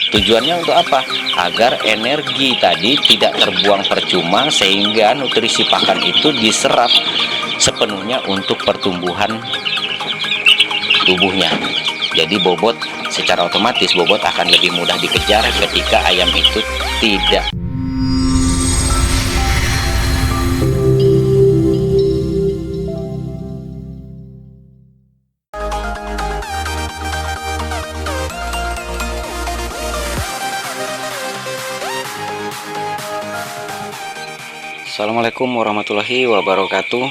Tujuannya untuk apa? Agar energi tadi tidak terbuang percuma, sehingga nutrisi pakan itu diserap sepenuhnya untuk pertumbuhan tubuhnya. Jadi bobot, secara otomatis bobot akan lebih mudah dikejar ketika ayam itu tidak. Assalamualaikum warahmatullahi wabarakatuh.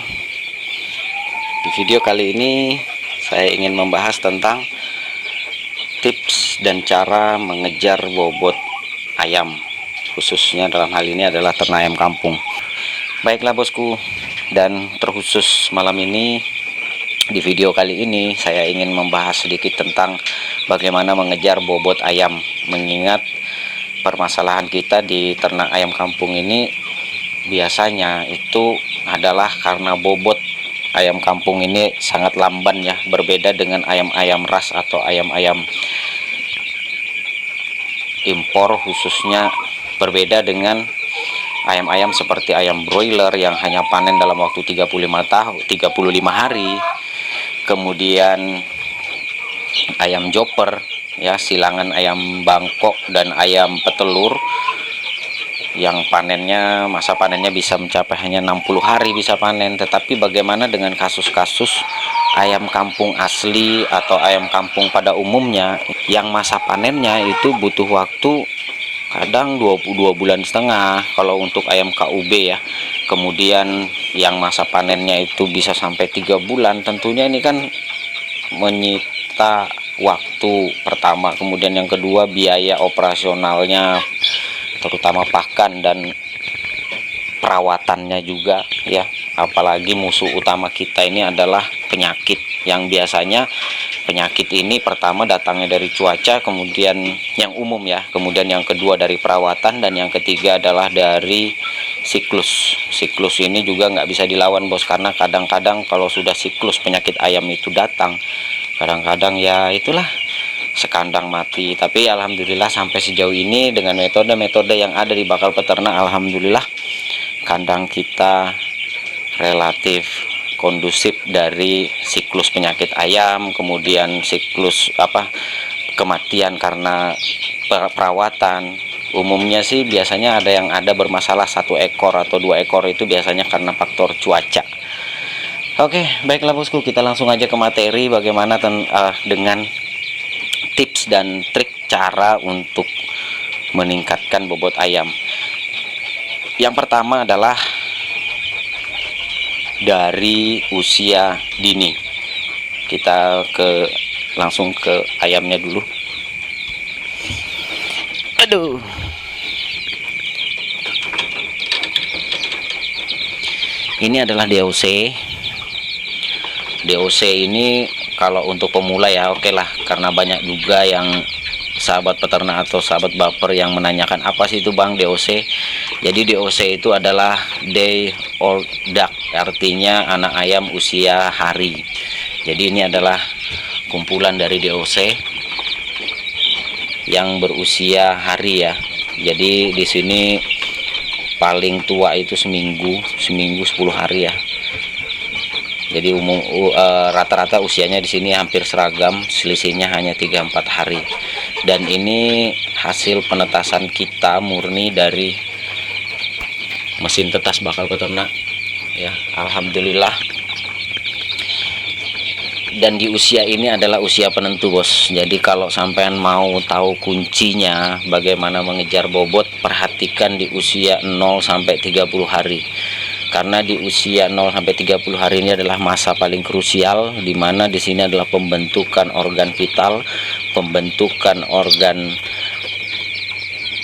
Di video kali ini saya ingin membahas tentang tips dan cara mengejar bobot ayam, khususnya dalam hal ini adalah ternak ayam kampung. Baiklah bosku, dan terkhusus malam ini di video kali ini saya ingin membahas sedikit tentang bagaimana mengejar bobot ayam, mengingat permasalahan kita di ternak ayam kampung ini biasanya itu adalah karena bobot ayam kampung ini sangat lamban ya, berbeda dengan ayam-ayam ras atau ayam-ayam impor, khususnya berbeda dengan ayam-ayam seperti ayam broiler yang hanya panen dalam waktu 35 hari. Kemudian ayam joper ya, silangan ayam Bangkok dan ayam petelur yang panennya, masa panennya bisa mencapai hanya 60 hari bisa panen. Tetapi bagaimana dengan kasus-kasus ayam kampung asli atau ayam kampung pada umumnya yang masa panennya itu butuh waktu kadang 22 bulan setengah kalau untuk ayam KUB ya. Kemudian yang masa panennya itu bisa sampai 3 bulan. Tentunya ini kan menyita waktu pertama, kemudian yang kedua biaya operasionalnya, terutama pakan dan perawatannya juga ya. Apalagi musuh utama kita ini adalah penyakit, yang biasanya penyakit ini pertama datangnya dari cuaca, kemudian yang umum ya, kemudian yang kedua dari perawatan, dan yang ketiga adalah dari siklus. Siklus ini juga nggak bisa dilawan bos, karena kadang-kadang kalau sudah siklus penyakit ayam itu datang, kadang-kadang ya itulah sekandang mati. Tapi alhamdulillah sampai sejauh ini dengan metode-metode yang ada di bakal peternak, alhamdulillah kandang kita relatif kondusif dari siklus penyakit ayam, kemudian siklus kematian karena perawatan. Umumnya sih biasanya ada bermasalah 1 ekor atau 2 ekor, itu biasanya karena faktor cuaca. Oke, baiklah bosku, kita langsung aja ke materi bagaimana dengan tips dan trik cara untuk meningkatkan bobot ayam. Yang pertama adalah dari usia dini. Kita langsung ke ayamnya dulu. Aduh. Ini adalah DOC. DOC ini kalau untuk pemula ya oke lah, karena banyak juga yang sahabat peternak atau sahabat baper yang menanyakan apa sih itu bang DOC. Jadi DOC itu adalah day old duck, artinya anak ayam usia hari. Jadi ini adalah kumpulan dari DOC yang berusia hari ya. Jadi di sini paling tua itu seminggu 10 hari ya. Jadi rata-rata usianya di sini hampir seragam, selisihnya hanya 3-4 hari. Dan ini hasil penetasan kita murni dari mesin tetas bakal peternak ya, alhamdulillah. Dan di usia ini adalah usia penentu bos. Jadi kalau sampean mau tahu kuncinya bagaimana mengejar bobot, perhatikan di usia 0 sampai 30 hari. Karena di usia 0 sampai 30 hari ini adalah masa paling krusial, di mana di sini adalah pembentukan organ vital, pembentukan organ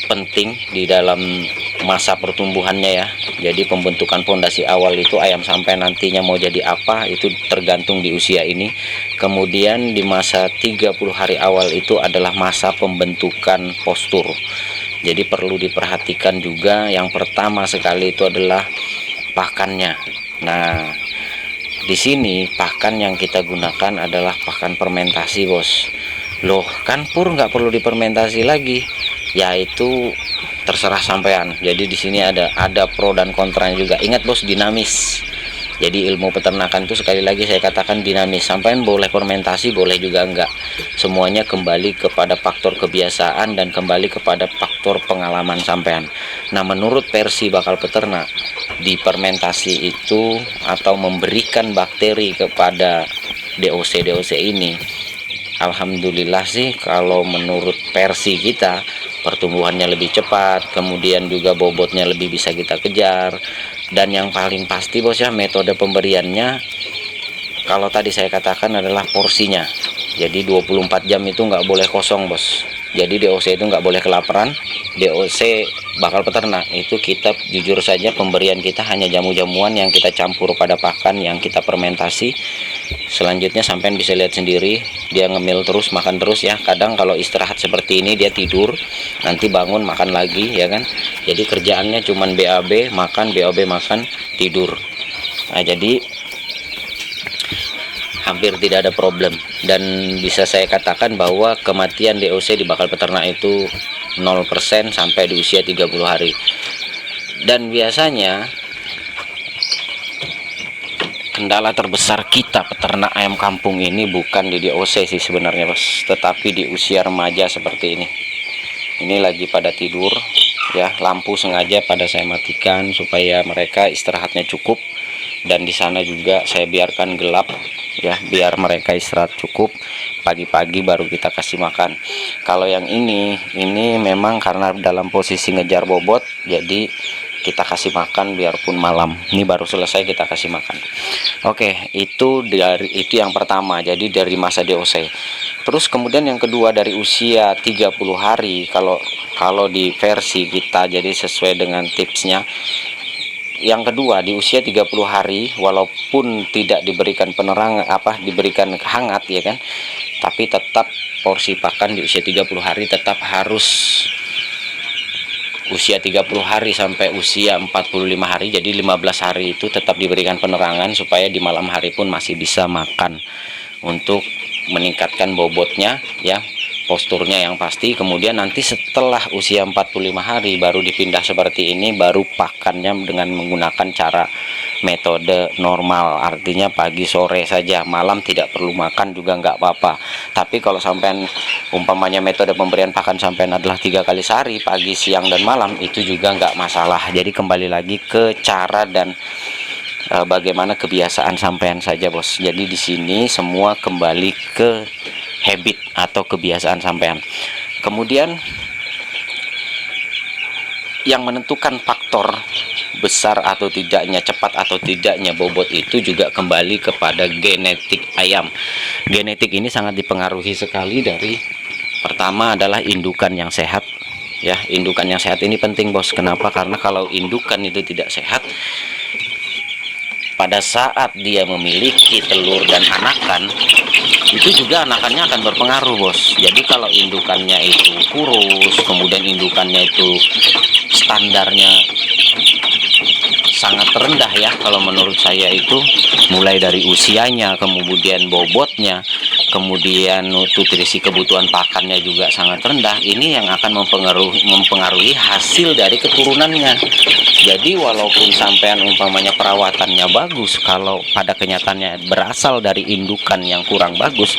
penting di dalam masa pertumbuhannya ya. Jadi pembentukan fondasi awal itu ayam sampai nantinya mau jadi apa itu tergantung di usia ini. Kemudian di masa 30 hari awal itu adalah masa pembentukan postur. Jadi perlu diperhatikan juga, yang pertama sekali itu adalah pakannya. Nah, di sini pakan yang kita gunakan adalah pakan fermentasi bos. Loh, kan pur nggak perlu difermentasi lagi. yaitu terserah sampean. Jadi di sini ada pro dan kontranya juga. Ingat bos, dinamis. Jadi ilmu peternakan itu sekali lagi saya katakan dinamis. Sampean boleh fermentasi, boleh juga enggak. Semuanya kembali kepada faktor kebiasaan dan kembali kepada faktor pengalaman sampean. Nah, menurut versi bakal peternak, di fermentasi itu atau memberikan bakteri kepada DOC ini, alhamdulillah sih kalau menurut versi kita pertumbuhannya lebih cepat, kemudian juga bobotnya lebih bisa kita kejar. Dan yang paling pasti bos ya, metode pemberiannya kalau tadi saya katakan adalah porsinya. Jadi 24 jam itu nggak boleh kosong bos. Jadi DOC itu nggak boleh kelaparan. DOC bakal peternak itu kita jujur saja pemberian kita hanya jamu-jamuan yang kita campur pada pakan yang kita fermentasi. Selanjutnya sampean bisa lihat sendiri, dia ngemil terus, makan terus ya. Kadang kalau istirahat seperti ini dia tidur, nanti bangun makan lagi ya kan. Jadi kerjaannya cuman BAB makan, BAB makan, tidur. Nah, jadi hampir tidak ada problem, dan bisa saya katakan bahwa kematian DOC di bakal peternak itu 0% sampai di usia 30 hari. Dan biasanya kendala terbesar kita peternak ayam kampung ini bukan di DOC sih sebenarnya bos, tetapi di usia remaja seperti ini. Ini lagi pada tidur ya, lampu sengaja pada saya matikan supaya mereka istirahatnya cukup, dan di sana juga saya biarkan gelap ya, biar mereka istirahat cukup. Pagi-pagi baru kita kasih makan. Kalau yang ini memang karena dalam posisi ngejar bobot, jadi kita kasih makan biarpun malam. Ini baru selesai kita kasih makan. Oke, itu yang pertama. Jadi dari masa DOC. Terus kemudian yang kedua dari usia 30 hari, kalau di versi kita jadi sesuai dengan tipsnya. Yang kedua di usia 30 hari, walaupun tidak diberikan penerangan diberikan hangat ya kan, tapi tetap porsi pakan di usia 30 hari tetap harus usia 30 hari sampai usia 45 hari. Jadi 15 hari itu tetap diberikan penerangan supaya di malam hari pun masih bisa makan, untuk meningkatkan bobotnya ya, posturnya yang pasti. Kemudian nanti setelah usia 45 hari baru dipindah seperti ini, baru pakannya dengan menggunakan cara metode normal, artinya pagi sore saja, malam tidak perlu makan juga nggak apa-apa. Tapi kalau sampean umpamanya metode pemberian pakan sampean adalah 3 kali sehari, pagi, siang, dan malam, itu juga nggak masalah. Jadi kembali lagi ke cara dan bagaimana kebiasaan sampean saja bos. Jadi di sini semua kembali ke habit atau kebiasaan sampean. Kemudian yang menentukan faktor besar atau tidaknya, cepat atau tidaknya bobot itu juga kembali kepada genetik ayam. Genetik ini sangat dipengaruhi sekali dari pertama adalah indukan yang sehat ya. Indukan yang sehat ini penting bos. Kenapa? Karena kalau indukan itu tidak sehat, pada saat dia memiliki telur dan anakan, itu juga anakannya akan berpengaruh bos. Jadi kalau indukannya itu kurus, kemudian indukannya itu standarnya sangat rendah ya, kalau menurut saya itu mulai dari usianya, kemudian bobotnya, kemudian nutrisi kebutuhan pakannya juga sangat rendah, ini yang akan mempengaruhi hasil dari keturunannya. Jadi walaupun sampean umpamanya perawatannya bagus, kalau pada kenyataannya berasal dari indukan yang kurang bagus,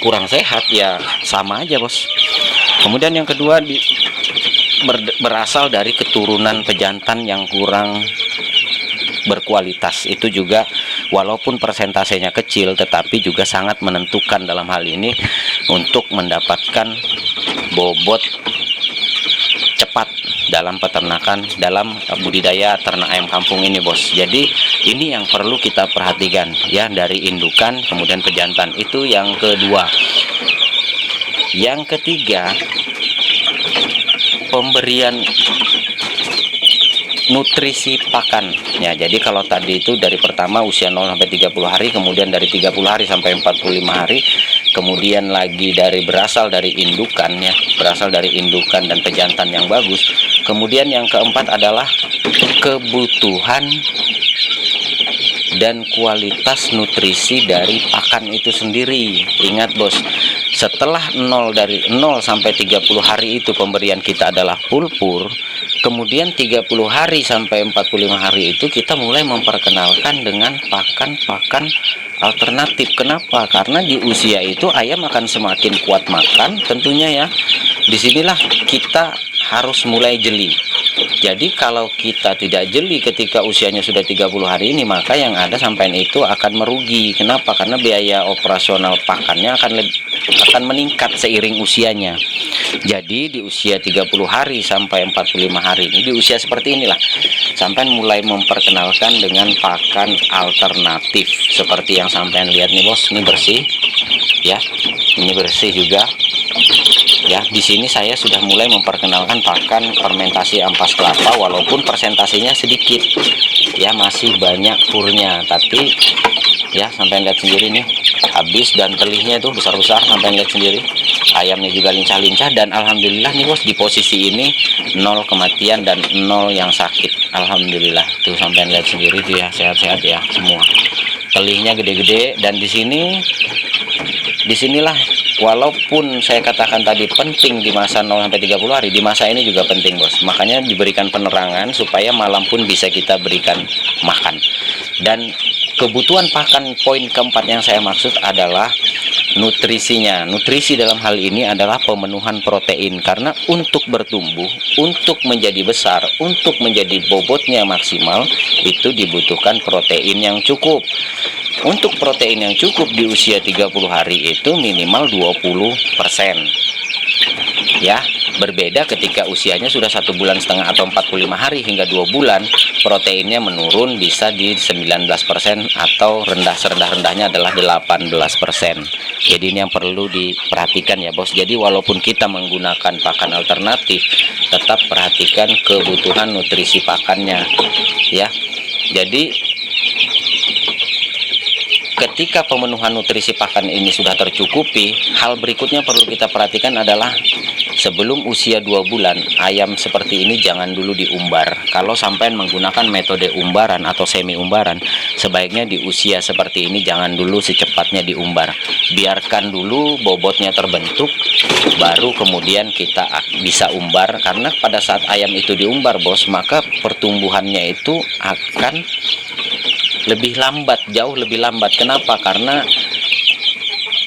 kurang sehat, ya sama aja bos. Kemudian yang kedua berasal dari keturunan pejantan yang kurang berkualitas. Itu juga walaupun persentasenya kecil, tetapi juga sangat menentukan dalam hal ini untuk mendapatkan bobot cepat dalam peternakan, dalam budidaya ternak ayam kampung ini bos. Jadi ini yang perlu kita perhatikan ya, dari indukan kemudian pejantan. Itu yang kedua. Yang ketiga, pemberian nutrisi pakan ya. Jadi kalau tadi itu dari pertama usia 0 sampai 30 hari, kemudian dari 30 hari sampai 45 hari, kemudian lagi berasal dari indukan ya, berasal dari indukan dan pejantan yang bagus. Kemudian yang keempat adalah kebutuhan dan kualitas nutrisi dari pakan itu sendiri. Ingat bos, setelah 0 sampai 30 hari itu pemberian kita adalah pulpur, kemudian 30 hari sampai 45 hari itu kita mulai memperkenalkan dengan pakan-pakan alternatif. Kenapa? Karena di usia itu ayam akan semakin kuat makan tentunya ya. Disinilah kita harus mulai jeli. Jadi kalau kita tidak jeli ketika usianya sudah 30 hari ini, maka yang ada sampai itu akan merugi. Kenapa? Karena biaya operasional pakannya akan meningkat seiring usianya. Jadi di usia 30 hari sampai 45 hari ini, di usia seperti inilah sampai mulai memperkenalkan dengan pakan alternatif seperti yang sampean lihat nih bos. Ini bersih ya, ini bersih juga ya. Di sini saya sudah mulai memperkenalkan pakan fermentasi ampas kelapa, walaupun persentasenya sedikit ya, masih banyak purnya, tapi ya sampai lihat sendiri nih habis, dan telihnya itu besar-besar, sampai lihat sendiri. Ayamnya juga lincah-lincah, dan alhamdulillah nih bos, di posisi ini 0 kematian dan 0 yang sakit, alhamdulillah. Tuh sampai lihat sendiri tuh ya, sehat-sehat ya semua, telihnya gede-gede. Dan disinilah walaupun saya katakan tadi penting di masa 0 sampai 30 hari, di masa ini juga penting bos. Makanya diberikan penerangan supaya malam pun bisa kita berikan makan. Dan kebutuhan pakan poin keempat yang saya maksud adalah nutrisinya. Nutrisi dalam hal ini adalah pemenuhan protein, karena untuk bertumbuh, untuk menjadi besar, untuk menjadi bobotnya maksimal, itu dibutuhkan protein yang cukup. Untuk protein yang cukup di usia 30 hari itu minimal 20% ya. Berbeda ketika usianya sudah 1,5 bulan atau 45 hari hingga 2 bulan, proteinnya menurun bisa di 19% atau serendah-rendahnya adalah 18%. Jadi ini yang perlu diperhatikan ya bos. Jadi walaupun kita menggunakan pakan alternatif, tetap perhatikan kebutuhan nutrisi pakannya ya. Jadi ketika pemenuhan nutrisi pakan ini sudah tercukupi, hal berikutnya perlu kita perhatikan adalah sebelum usia 2 bulan, ayam seperti ini jangan dulu diumbar. Kalau sampai menggunakan metode umbaran atau semi umbaran, sebaiknya di usia seperti ini jangan dulu secepatnya diumbar. Biarkan dulu bobotnya terbentuk, baru kemudian kita bisa umbar. Karena pada saat ayam itu diumbar bos, maka pertumbuhannya itu akan lebih lambat, jauh lebih lambat. Kenapa? Karena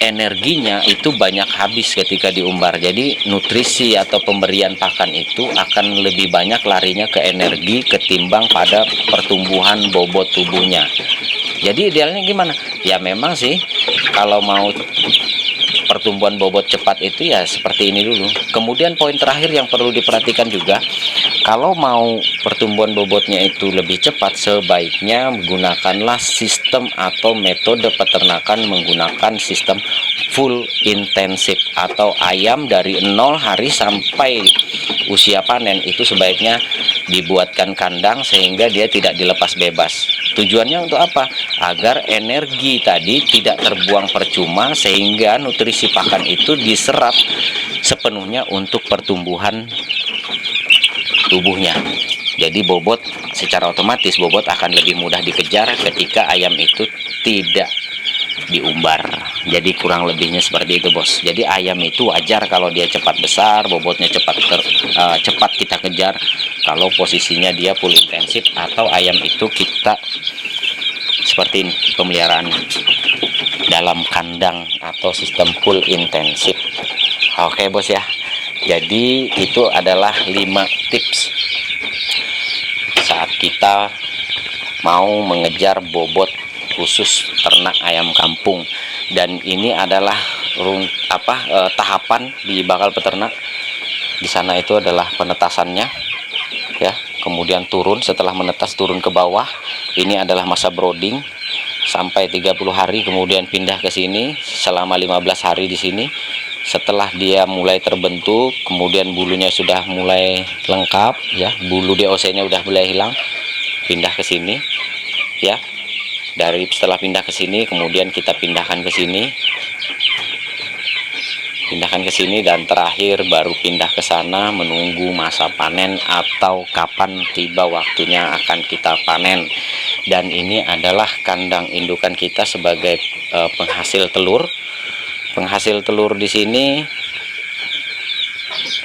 energinya itu banyak habis ketika diumbar. Jadi nutrisi atau pemberian pakan itu akan lebih banyak larinya ke energi ketimbang pada pertumbuhan bobot tubuhnya. Jadi idealnya gimana? Ya memang sih kalau mau pertumbuhan bobot cepat itu ya seperti ini dulu. Kemudian poin terakhir yang perlu diperhatikan juga, kalau mau pertumbuhan bobotnya itu lebih cepat, sebaiknya menggunakanlah sistem atau metode peternakan menggunakan sistem full intensif, atau ayam dari 0 hari sampai usia panen itu sebaiknya dibuatkan kandang sehingga dia tidak dilepas bebas. Tujuannya untuk apa? Agar energi tadi tidak terbuang percuma, sehingga nutrisi pakan itu diserap sepenuhnya untuk pertumbuhan tubuhnya. Jadi bobot, secara otomatis bobot akan lebih mudah dikejar ketika ayam itu tidak diumbar. Jadi kurang lebihnya seperti itu bos. Jadi ayam itu wajar kalau dia cepat besar, bobotnya cepat kita kejar kalau posisinya dia full intensif, atau ayam itu kita seperti ini pemeliharaan dalam kandang atau sistem full intensif. Oke bos ya. Jadi itu adalah 5 tips saat kita mau mengejar bobot khusus ternak ayam kampung. Dan ini adalah tahapan di bakal peternak. Di sana itu adalah penetasannya ya, kemudian turun, setelah menetas turun ke bawah, ini adalah masa brooding sampai 30 hari, kemudian pindah ke sini selama 15 hari di sini. Setelah dia mulai terbentuk, kemudian bulunya sudah mulai lengkap ya, bulu DOC-nya udah mulai hilang, pindah ke sini ya. Setelah pindah ke sini, kemudian kita pindahkan ke sini, dan terakhir baru pindah ke sana menunggu masa panen atau kapan tiba waktunya akan kita panen. Dan ini adalah kandang indukan kita sebagai penghasil telur Penghasil telur di sini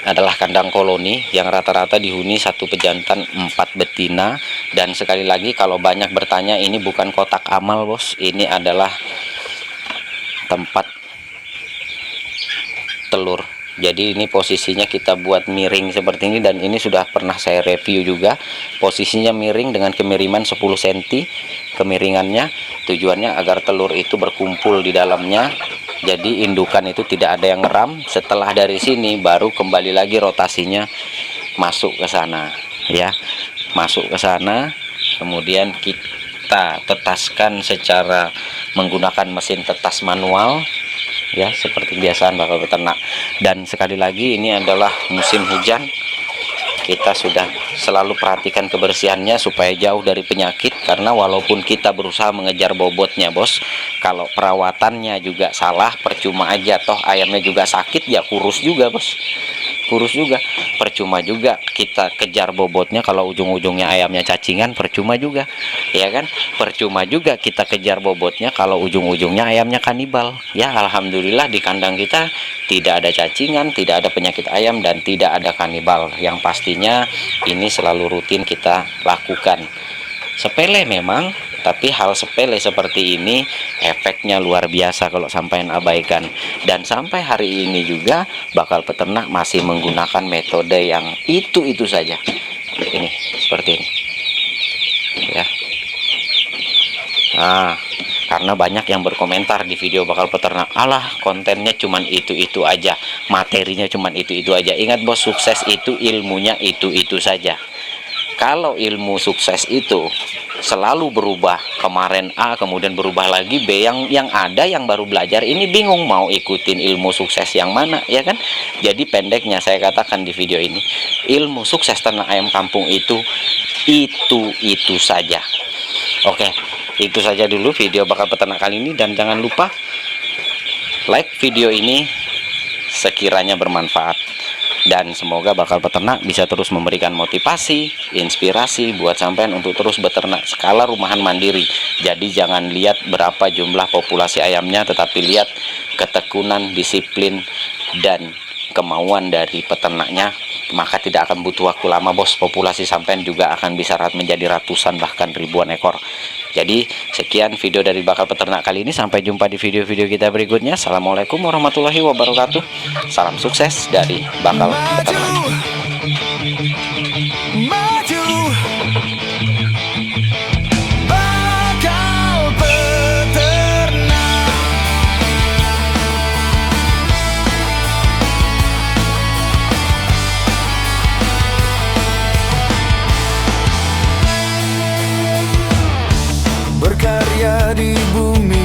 adalah kandang koloni yang rata-rata dihuni satu pejantan 4 betina. Dan sekali lagi kalau banyak bertanya, ini bukan kotak amal bos, ini adalah tempat telur. Jadi ini posisinya kita buat miring seperti ini, dan ini sudah pernah saya review juga. Posisinya miring dengan kemiringan 10 cm kemiringannya, tujuannya agar telur itu berkumpul di dalamnya. Jadi indukan itu tidak ada yang ngeram. Setelah dari sini baru kembali lagi rotasinya masuk ke sana ya, masuk ke sana. Kemudian kita tetaskan secara menggunakan mesin tetas manual ya, seperti kebiasaan bakal peternak. Dan sekali lagi ini adalah musim hujan, kita sudah selalu perhatikan kebersihannya supaya jauh dari penyakit. Karena walaupun kita berusaha mengejar bobotnya bos, kalau perawatannya juga salah percuma aja. Toh ayamnya juga sakit ya, kurus juga bos, kurus juga. Percuma juga kita kejar bobotnya kalau ujung-ujungnya ayamnya cacingan, percuma juga ya kan. Percuma juga kita kejar bobotnya kalau ujung-ujungnya ayamnya kanibal ya. Alhamdulillah di kandang kita tidak ada cacingan, tidak ada penyakit ayam, dan tidak ada kanibal. Yang pastinya ini selalu rutin kita lakukan. Sepele memang, tapi hal sepele seperti ini efeknya luar biasa kalau sampai abaikan. Dan sampai hari ini juga bakal peternak masih menggunakan metode yang itu saja. Ini seperti ini ya. Nah, karena banyak yang berkomentar di video bakal peternak, alah kontennya cuman itu aja, materinya cuman itu aja. Ingat bos, sukses itu ilmunya itu saja. Kalau ilmu sukses itu selalu berubah, kemarin A kemudian berubah lagi B, yang ada yang baru belajar ini bingung mau ikutin ilmu sukses yang mana ya kan. Jadi pendeknya saya katakan di video ini, ilmu sukses ternak ayam kampung itu saja. Oke, itu saja dulu video bakal peternak kali ini, dan jangan lupa like video ini sekiranya bermanfaat. Dan semoga bakal peternak bisa terus memberikan motivasi, inspirasi buat sampean untuk terus beternak skala rumahan mandiri. Jadi jangan lihat berapa jumlah populasi ayamnya, tetapi lihat ketekunan, disiplin, dan kemauan dari peternaknya. Maka tidak akan butuh waktu lama bos, populasi sampean juga akan bisa menjadi ratusan bahkan ribuan ekor. Jadi sekian video dari bakal peternak kali ini, sampai jumpa di video-video kita berikutnya. Assalamualaikum warahmatullahi wabarakatuh. Salam sukses dari bakal peternak. Berkarya di bumi